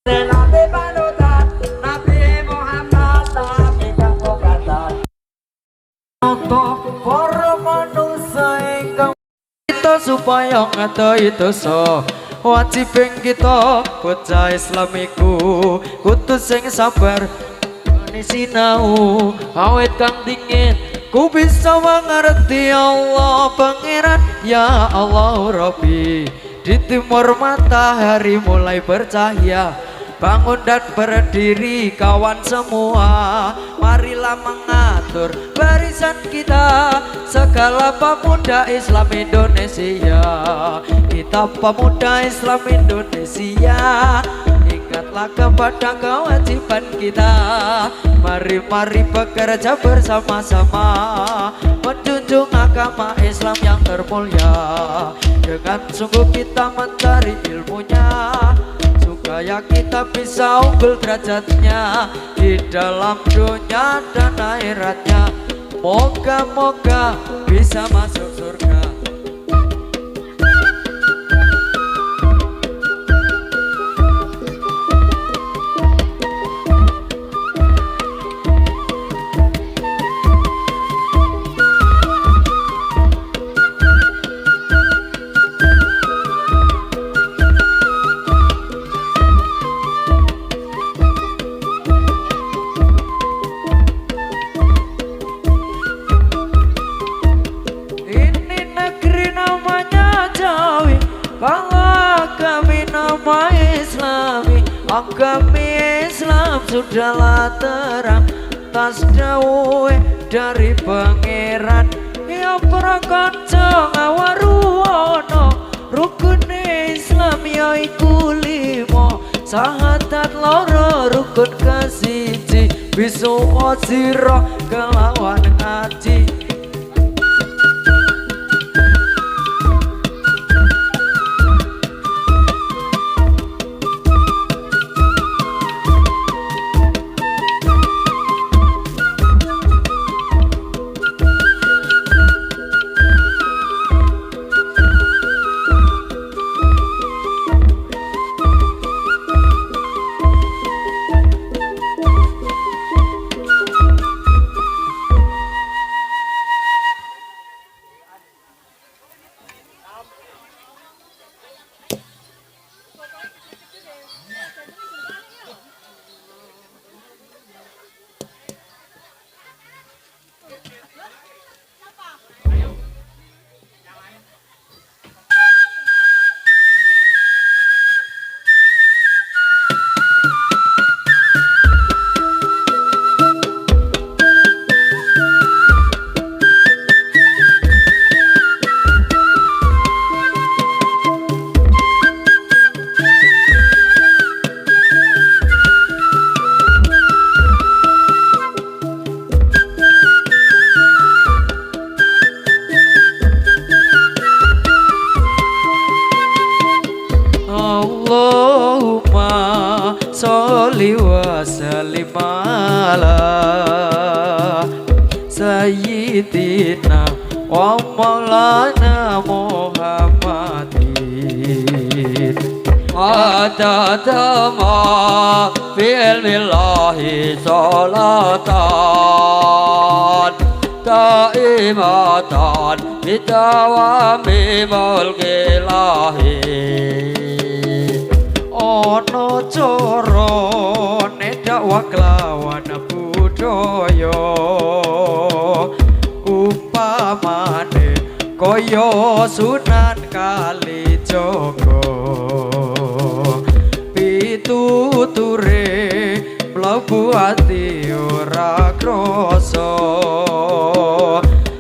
Nabi panutan, Nabi Muhammad, Nabi kang pegatan. Untuk para manusia ingkang kita supaya ngerti dosa. Wajib kita bocah Islamiku kudu sing sabar sinau awet kang dingin ku bisa mengerti Allah pangeran ya Allah Rabbi. Di timur matahari mulai bercahaya, bangun dan berdiri kawan semua, marilah mengatur barisan kita, segala pemuda Islam Indonesia. Kita pemuda Islam Indonesia, ingatlah kepada kewajiban kita. Mari bekerja bersama-sama, menjunjung agama Islam yang termulia. Dengan sungguh kita mencari ilmunya, supaya kita bisa unggul derajatnya di dalam dunia dan akhiratnya. Moga-moga bisa masuk surga. Agama Islam sudahlah terang tas dawuh dari pangeran ya prakanca ngawaruwono. Rukun Islam yaiku limo, sahadat loro rukun kasiji, bisu sira kelawan ngaji. Allahumma sholli wa sallim ala sayyidina wa maulana Muhammadin adada ma fi ilmillahi sholatan daimatan bidawami mulkilahi. Ono coro nedak kelawan budaya upamane kaya Sunan Kalijaga. Pituture mlebu ati ora krasa,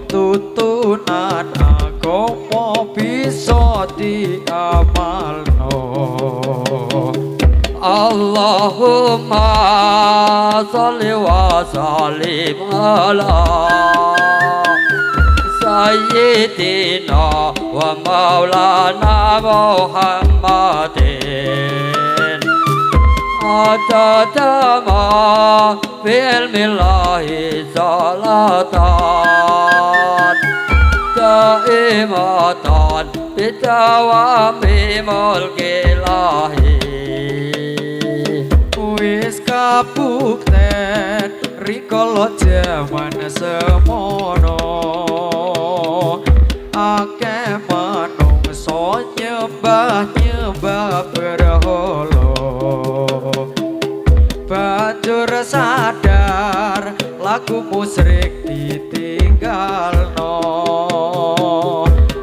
tutunan agama bisa diamalno. Allahumma sholli wa sallim ala sayyidina wa maulana Muhammadin adada ma fi ilmillahi salatan daimatan bidawami mulkilahi. kabukten rikala jaman semono akeh manungsa nyembah berhala banjur sadar laku musyrik ditinggalno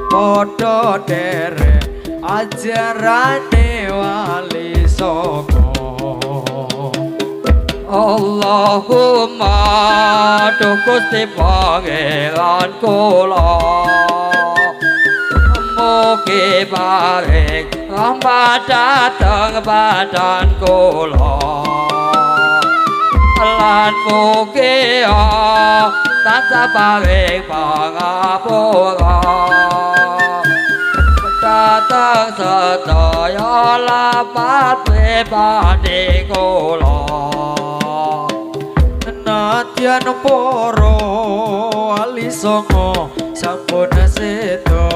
padha derek ajarane wali saka Allahumma duh Gusti pangeran kula mugi paring rahmat dhateng badan kula lan mugi tansah paring pangapura dhateng sedaya lapat pribadi kula nadyan para wali songo sampun seda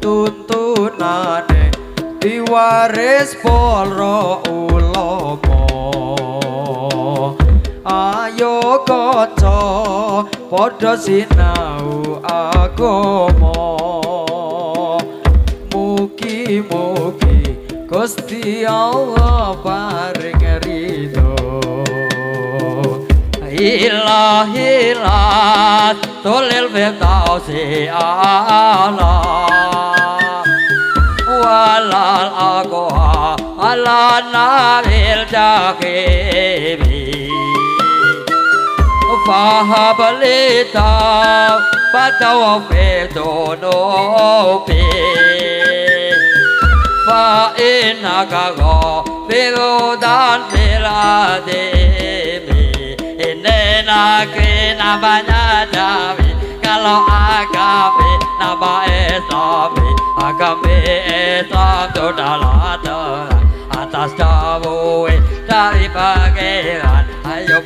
tuntunane diwaris para ulama ayo kanca padha sinau agama mugi-mugi Gusti Allah paring ridho ilahilah tulil firdausi ala walal aqwa ala naril jahimi fahabalita batawafi dunubi fa innaka ghafirudan bil adimi Inena kena banyak jawi kalau agape nama Islami agama Islam sudahlah terang atas jauh dari pangeran ayo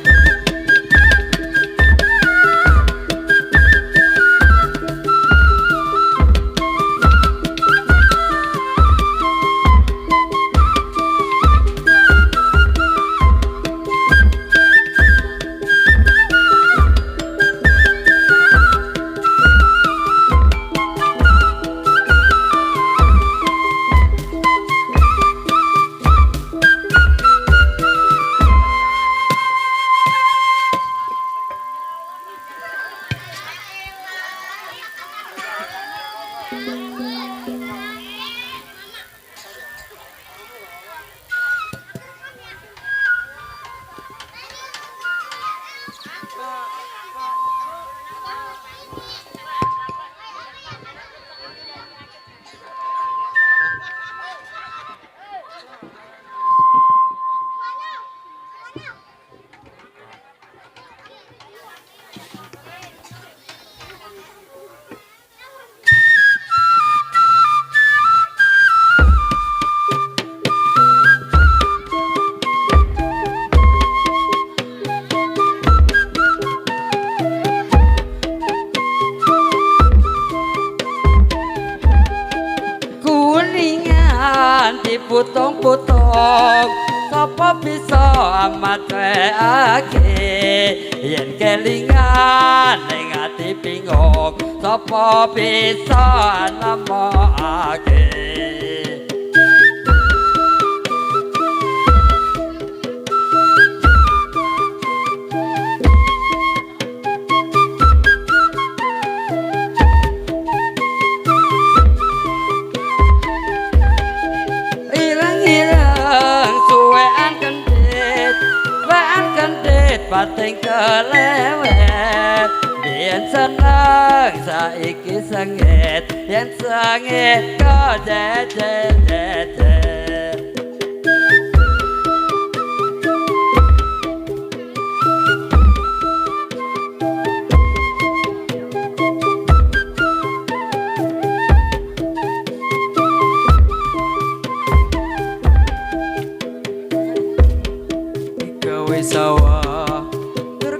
putong-putong sapa bisa amat weake yen kelingan ning ati bingung sapa bisa nemokake bating kelewet yen seneng saiki sengit yen sengit kok jejet gawe sawah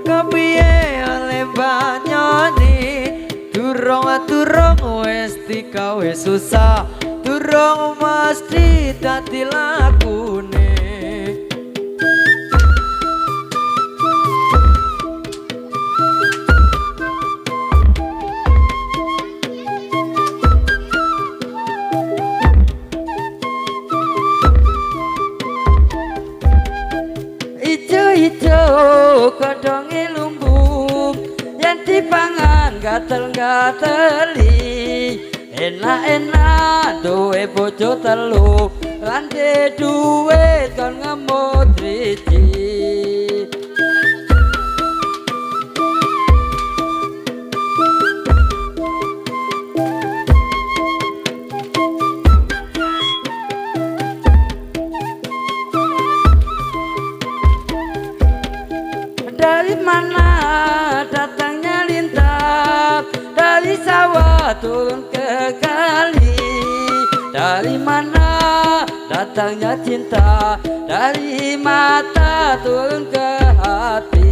kepiye oleh banyoni durung wis dikawe susah durung mesti dadi lakune padha ngelumbung yen dipangan gatel-gateli enak-enak duwe bojo telu lan duwe kon ngemut driji dari mana datangnya lintah dari sawah turun ke kali dari mana datangnya cinta dari mata turun ke hati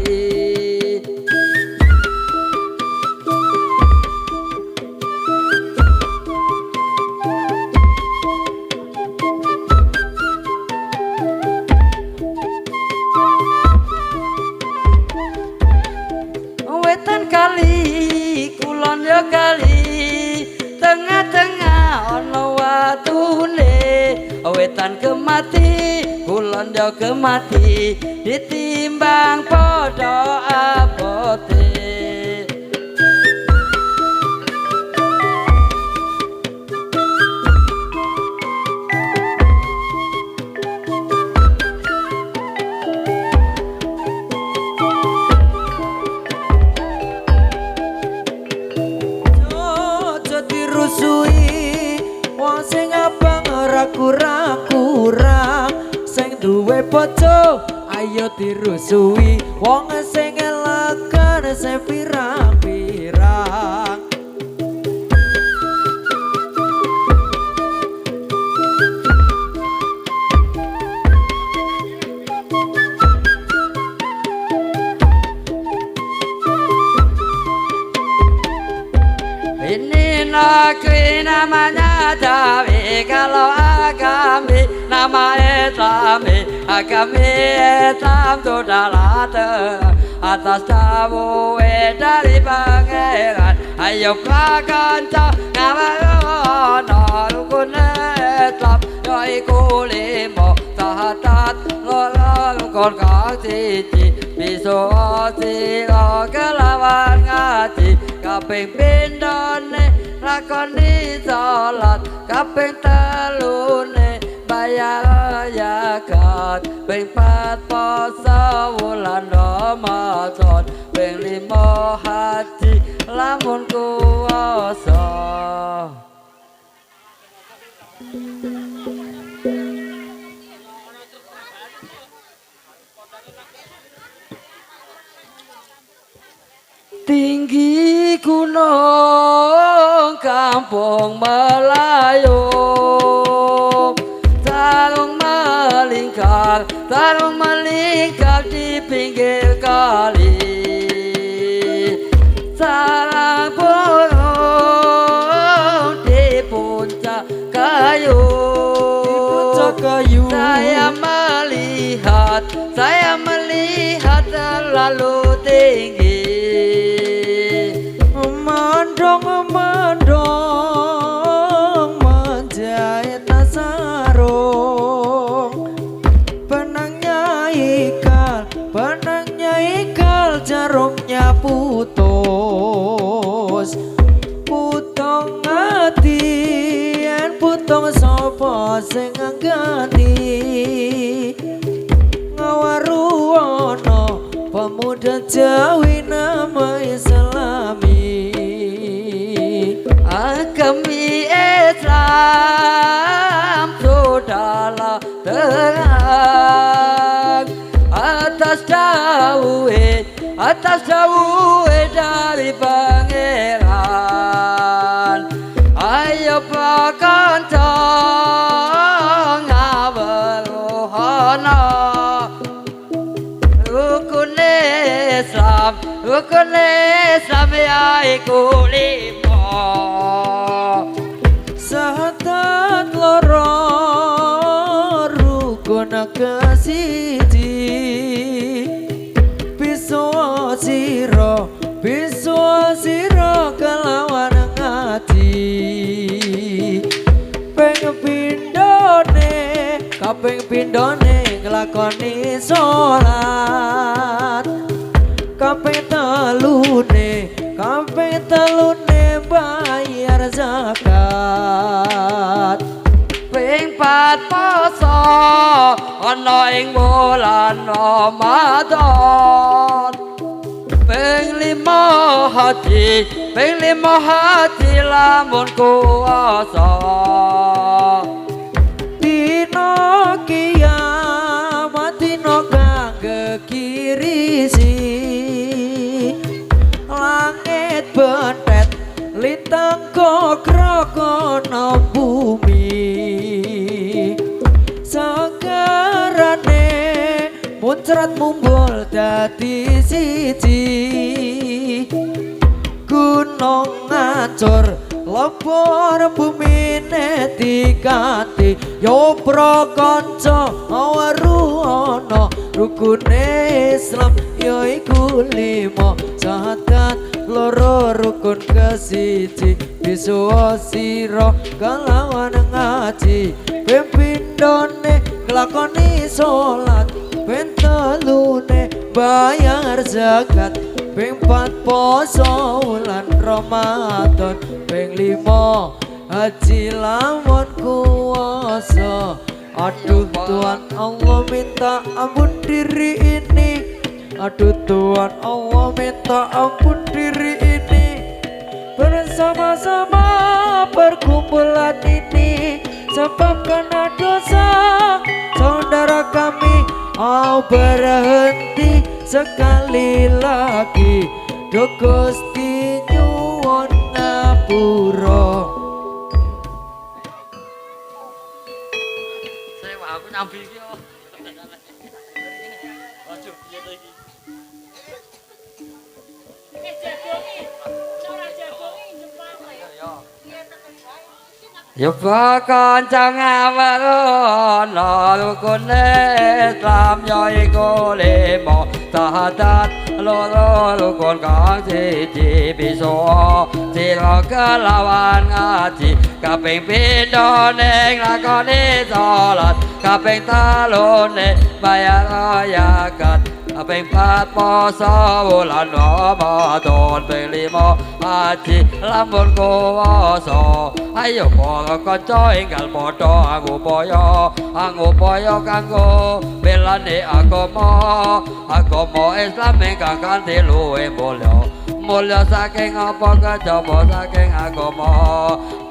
wetan kali kulon yo kali tengah-tengah ono watune wetan kemati kulon yo kemati ditimbang padha abote kurang sing duwe bojo ayo dirusui wong sing elegan sing pirang-pirang ini negeri namanya Jawi kalau agami nama agami Islam sudahlah atas dawuhe dari pangeran ayo kanca ngawarono rukun Islam yaiku limo sahadat loro rukun kang siji bisa sira kelawan ngaji kaping pindhone lakoni salat kaping telune bayar zakat ping 4 poso wulan Ramadan ping 5 haji lamun kuwasa tinggi gunung kampung Melayu tarung melingkar di pinggir kali sarang burung di puncak kayu saya melihat terlalu tinggi mendong menjahit sarung benangnya ikal jarumnya putus putong hati en putong sapa sing ganti ngawaruwono pemuda Jawi nama Islami agami Islam sudahlah terang atas dawuhe dari pangeran ayo pakanca ngaweruhana rukun Islam yaiku 5 sahadat loro rukun kasiji bisa sira kelawan ngaji kaping pindhone nglakoni salat kabeh telune bayar zakat ping 4 poso ana ing wulan Ramadan ping 5 haji lamun kuwasa dina kiamat dina kang gekirisi langit bentet lintang kokrokona bumi segarane muncrat mumbul dadi siji gunung ngancur lebur bumine dikati yo prakanca awaruana rukune Islam yaiku 5 syahadat loro rukun kesiji bisuwa sira kalawan ngaji pepindone nglakoni salat ben telune bayar zakat ping 4 poso wulan Ramadan ping 5 haji lamun kuwasa aduh Tuhan Allah minta ampun diri ini aduh Tuhan Allah minta ampun diri ini bersama-sama perkumpulan ini sebab karena dosa saudara kami berhenti sekali lagi do Gusti nyuwun ngapura. Saya aku nyambi iki yo. Waduh, piye to iki? Ya bakon ngawarono rukune Islam ya iku 5 syahadat loro rukun kang siji bisa sira kelawan ngaji kaping 7 ning lakoni salat kaping 3 bayar zakat kaping 4 poso wulan Ramadan ping 5 haji lamun kuwasa ayo para kanca enggal padha angupaya kanggo belane agama Islam ingkang kanthi luwih mulya saking apa kejaba saking agama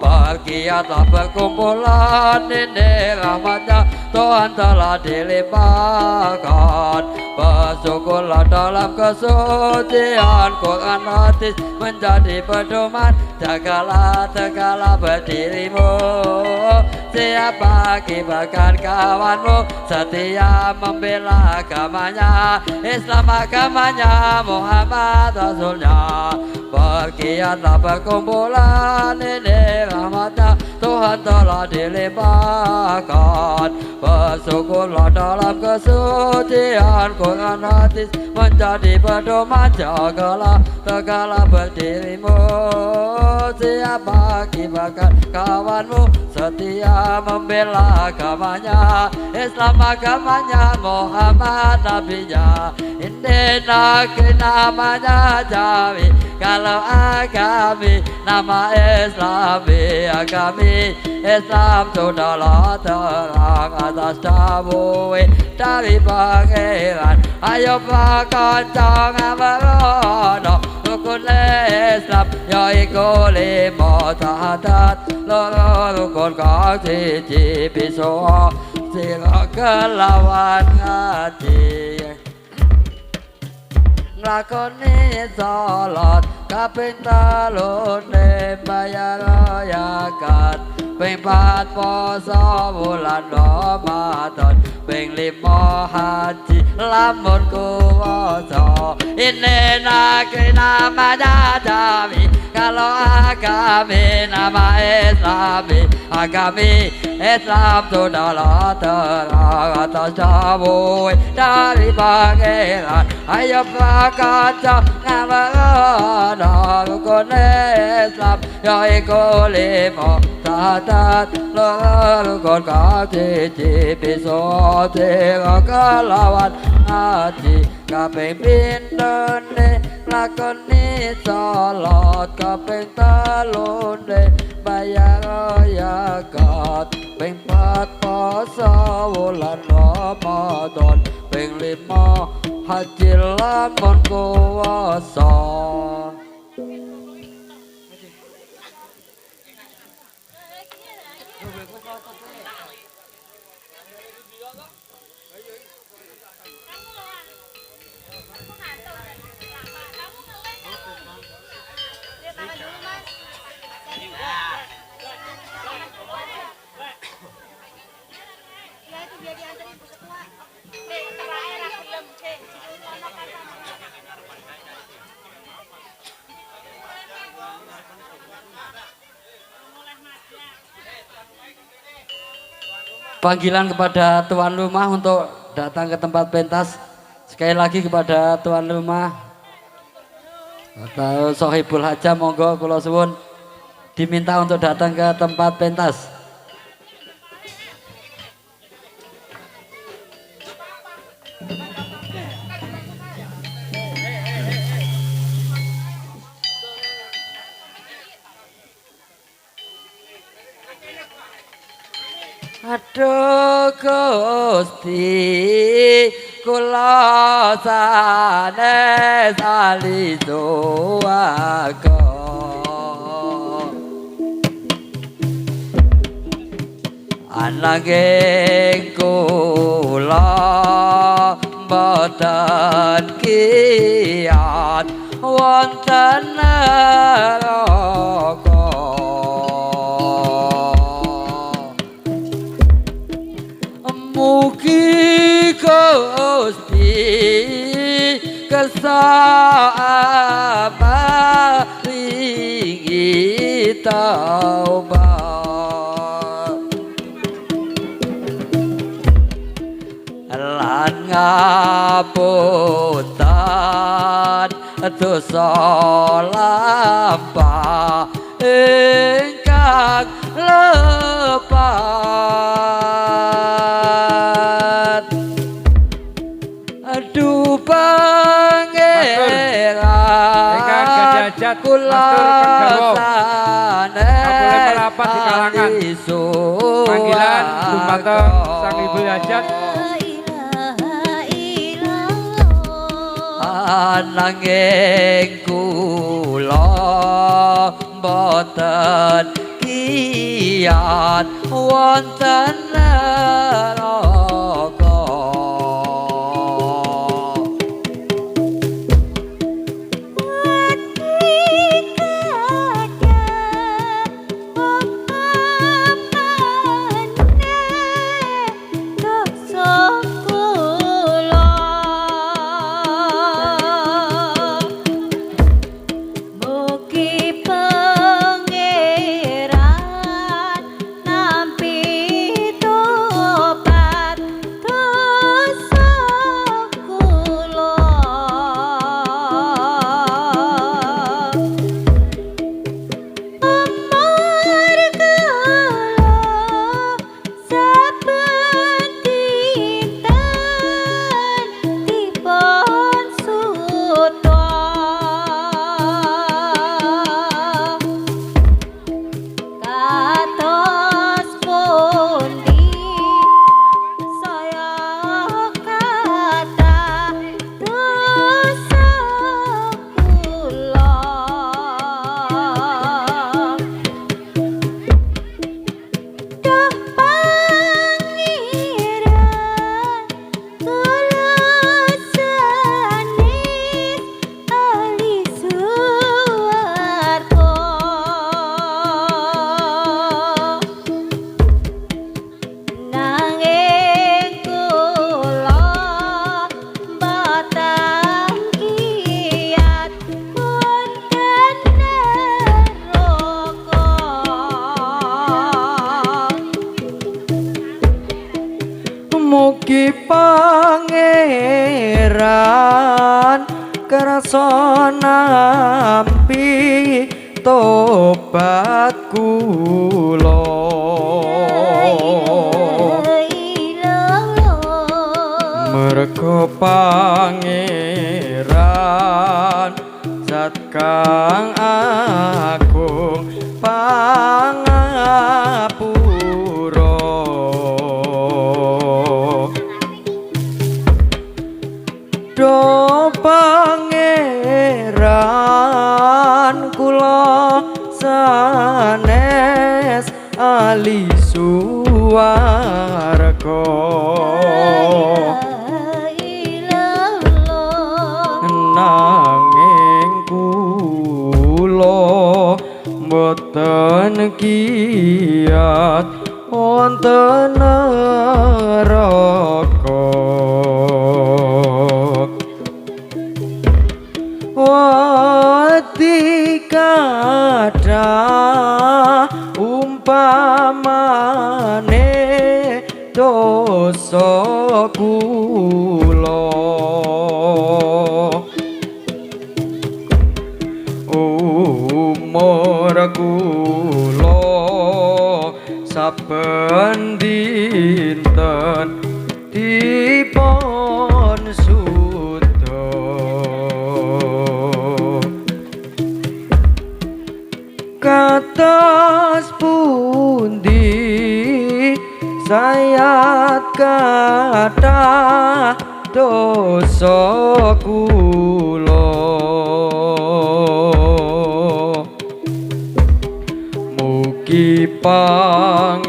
bergiat berkumpulan ini rahmatnya Tuhan telah dilimpahkan bersyukurlah dalam kesucian Quran hadis menjadi pedoman jagalah tegaklah berdirimu siap akibatkan kawanmu setia membela agamanya Islam agamanya Muhammad Rasulnya bergiatlah berkumpulan ini rahmatnya Tuhan telah dilimpahkan bersyukurlah dalam kesucian Quran hadis menjadi pedoman jagalah tegaklah berdirimu siap akibatkan kawanmu setia membela agamanya Islam agamanya Muhammad nabinya ini negeri namanya Jawi kalau agami nama agami Islam sudahlah terang atas dawuh dari pangeran ayo pakanca ngawarono rukun Islam yaiku 5 syahadat loro rukun kang siji bisa sira kelawan ngaji nglakoni salat kaping 3 bayar zakat ping 4 poso wulan Ramadan ping 5 haji lamun kuwasa ini negeri namanya Jawi kalau agami nama agami Islam sudahlah terang atas dawuh dari pangeran ayo pakanca ngawarono rukun Islam yaiku 5 syahadat loro rukun kang siji bisa sira kelawan haji kaping pindhone lakoni salat kaping telune bayar zakat ping 4 puasa wulan Ramadan ping 5 haji lamun kuwasa. Panggilan kepada tuan rumah untuk datang ke tempat pentas. Sekali lagi kepada tuan rumah atau sohibul hajah, monggo kula suwun diminta untuk datang ke tempat pentas. Aduh Gusti kula sanes ali suwarga ananging kula boten kiyat wonten neraka. Mugi Gusti kesabaringi taubat lan ngapunten dosa lampah ingkang lepat. Aduh pangeran kula sanes panggilan dumateng sang ibu hajat ananging kula boten kiyat wonten neraka. Mugi pangeran kersa nampi tobat kula. Mergo pangeran zat kang agung pangapura do pangeran kula sanes ali suwarga nanging kula boten kiyat wonten neraka wati kathah umpamane dosa kula umur kula saben dinten dipun suda kados pundi sayat kathah dosa kula mugi pangeran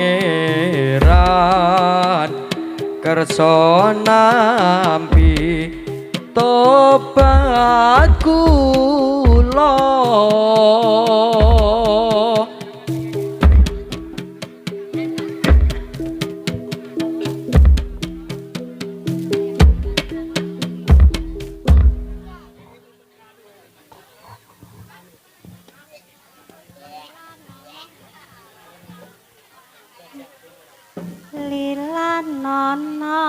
kersa nampi tobat kula lilan nono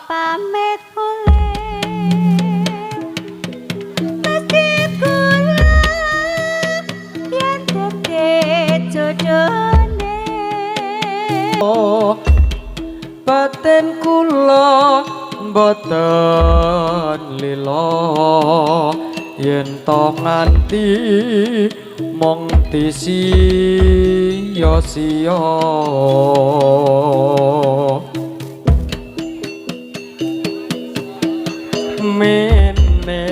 pamit kule mesti kula yen dadi jodone batin kula boten lila yen to nganti mong disia-sia mene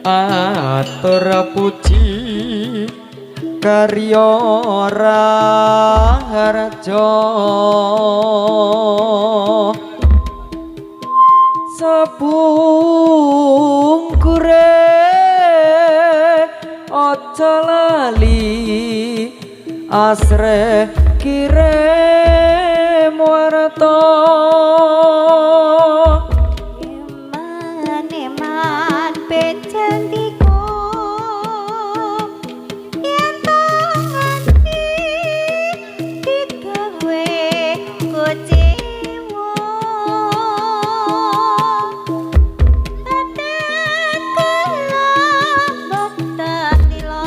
atur puji karya raharja sabungkure aja lali asre kirim warta iman penjantiku yen to nganti digawe kecewa tetet kala boten lila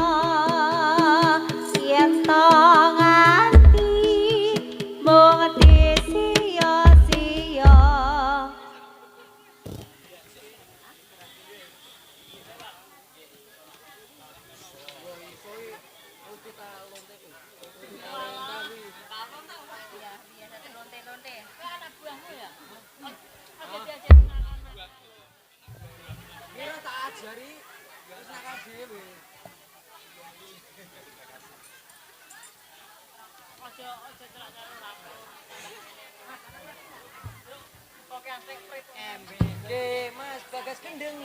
yen to nganti mung disia-sia Mas Bagas Kendeng.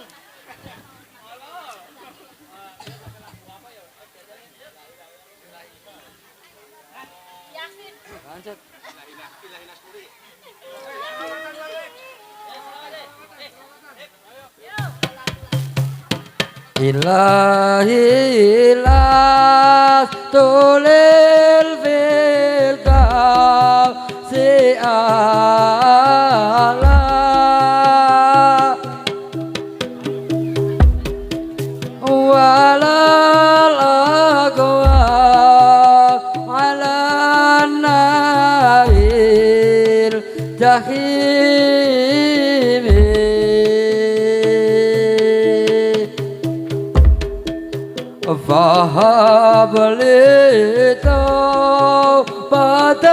Lanjut. Ilahi las tulil fil si ala walal aqwa ala nail jahil فهب لي توبة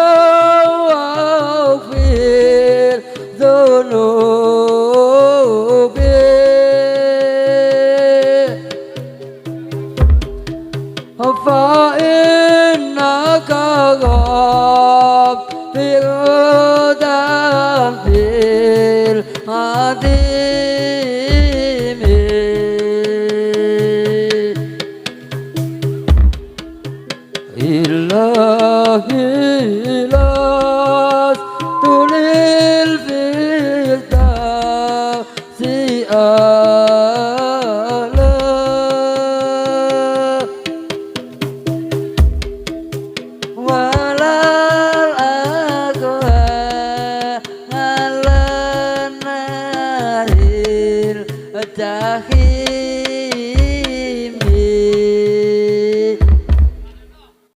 واغفر ذنوبي فإنك غافر ذنب العظيم إلهي لست للفردوس أعلى ولا الأقوى على النار الجحيم